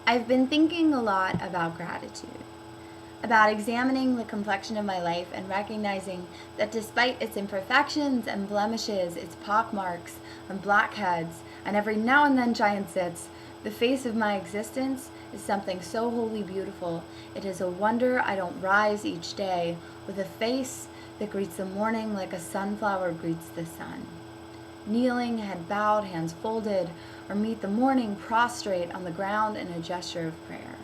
I've been thinking a lot about gratitude, about examining the complexion of my life and recognizing that despite its imperfections and blemishes, its pockmarks and blackheads, and every now and then giant zits, the face of my existence is something so wholly beautiful. It is a wonder I don't rise each day with a face that greets the morning like a sunflower greets the sun. Kneeling, head bowed, hands folded, or meet the morning prostrate on the ground in a gesture of prayer.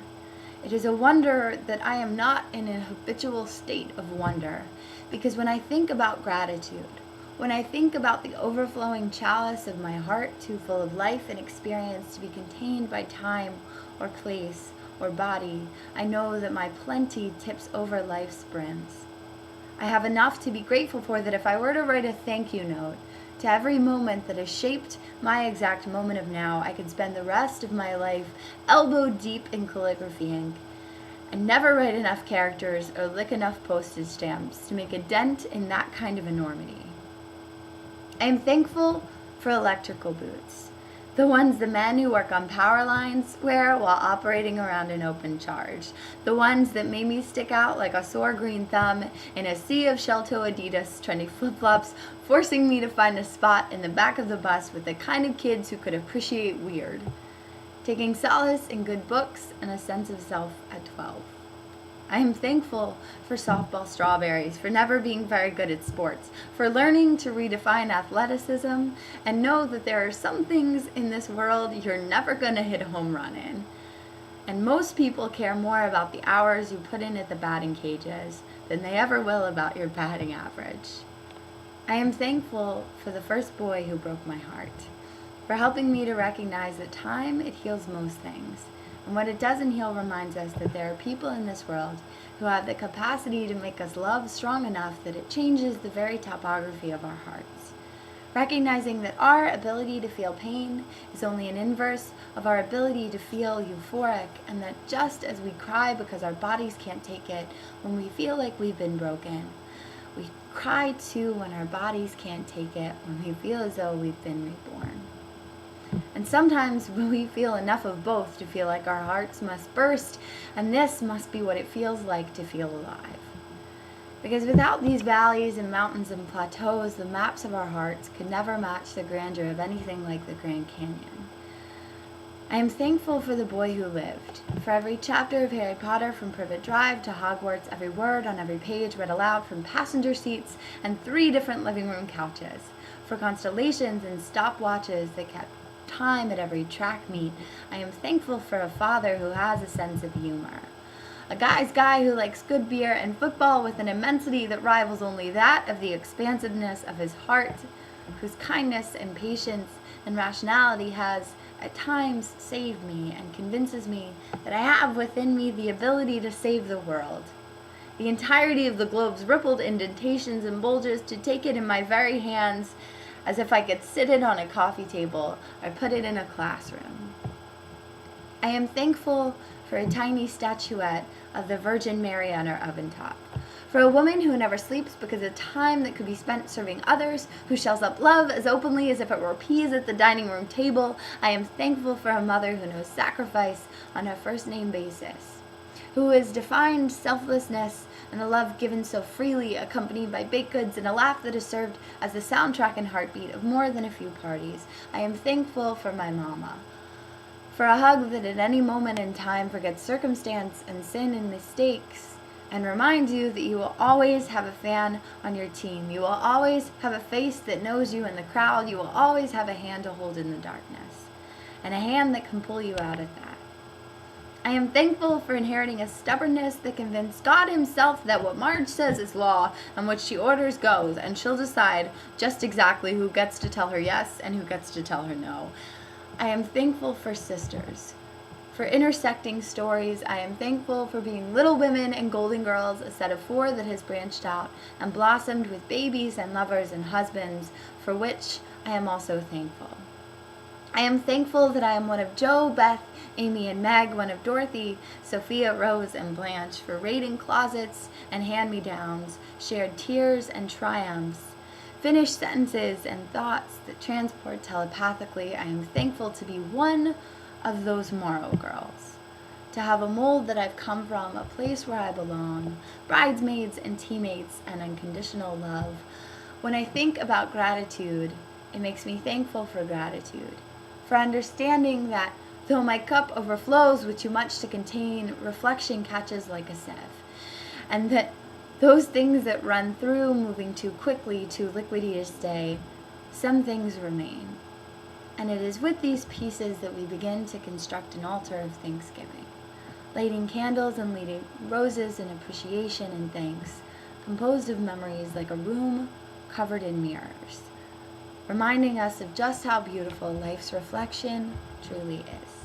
It is a wonder that I am not in an habitual state of wonder, because when I think about gratitude, when I think about the overflowing chalice of my heart too full of life and experience to be contained by time or place or body, I know that my plenty tips over life's brims. I have enough to be grateful for that if I were to write a thank you note to every moment that has shaped my exact moment of now, I could spend the rest of my life elbow deep in calligraphy ink and never write enough characters or lick enough postage stamps to make a dent in that kind of enormity. I am thankful for electrical boots, the ones the men who work on power lines wear while operating around an open charge, the ones that made me stick out like a sore green thumb in a sea of shell-toe Adidas trendy flip-flops, forcing me to find a spot in the back of the bus with the kind of kids who could appreciate weird, taking solace in good books and a sense of self at 12. I am thankful for softball strawberries, for never being very good at sports, for learning to redefine athleticism, and know that there are some things in this world you're never going to hit a home run in. And most people care more about the hours you put in at the batting cages than they ever will about your batting average. I am thankful for the first boy who broke my heart, for helping me to recognize that time, it heals most things. And what it doesn't heal reminds us that there are people in this world who have the capacity to make us love strong enough that it changes the very topography of our hearts. Recognizing that our ability to feel pain is only an inverse of our ability to feel euphoric, and that just as we cry because our bodies can't take it when we feel like we've been broken, we cry too when our bodies can't take it when we feel as though we've been reborn. And sometimes we feel enough of both to feel like our hearts must burst, and this must be what it feels like to feel alive. Because without these valleys and mountains and plateaus, the maps of our hearts could never match the grandeur of anything like the Grand Canyon. I am thankful for the boy who lived, for every chapter of Harry Potter from Privet Drive to Hogwarts, every word on every page read aloud from passenger seats and 3 different living room couches, for constellations and stopwatches that kept time at every track meet. I am thankful for a father who has a sense of humor. A guy's guy who likes good beer and football with an immensity that rivals only that of the expansiveness of his heart, whose kindness and patience and rationality has at times saved me and convinces me that I have within me the ability to save the world. The entirety of the globe's rippled indentations and bulges to take it in my very hands as if I could sit it on a coffee table or put it in a classroom. I am thankful for a tiny statuette of the Virgin Mary on our oven top, for a woman who never sleeps because of time that could be spent serving others, who shells up love as openly as if it were peas at the dining room table. I am thankful for a mother who knows sacrifice on a first name basis, who has defined selflessness and a love given so freely, accompanied by baked goods and a laugh that has served as the soundtrack and heartbeat of more than a few parties. I am thankful for my mama, for a hug that at any moment in time forgets circumstance and sin and mistakes, and reminds you that you will always have a fan on your team. You will always have a face that knows you in the crowd. You will always have a hand to hold in the darkness, and a hand that can pull you out of that. I am thankful for inheriting a stubbornness that convinced God himself that what Marge says is law and what she orders goes, and she'll decide just exactly who gets to tell her yes and who gets to tell her no. I am thankful for sisters, for intersecting stories. I am thankful for being Little Women and Golden Girls, a set of 4 that has branched out and blossomed with babies and lovers and husbands, for which I am also thankful. I am thankful that I am one of Jo, Beth, Amy, and Meg, one of Dorothy, Sophia, Rose, and Blanche, for raiding closets and hand-me-downs, shared tears and triumphs, finished sentences and thoughts that transport telepathically. I am thankful to be one of those Morrow girls, to have a mold that I've come from, a place where I belong, bridesmaids and teammates, and unconditional love. When I think about gratitude, it makes me thankful for gratitude, for understanding that though my cup overflows with too much to contain, reflection catches like a sieve, and that those things that run through, moving too quickly, too liquidy to stay, some things remain. And it is with these pieces that we begin to construct an altar of thanksgiving, lighting candles and leading roses in appreciation and thanks, composed of memories like a room covered in mirrors, reminding us of just how beautiful life's reflection truly is.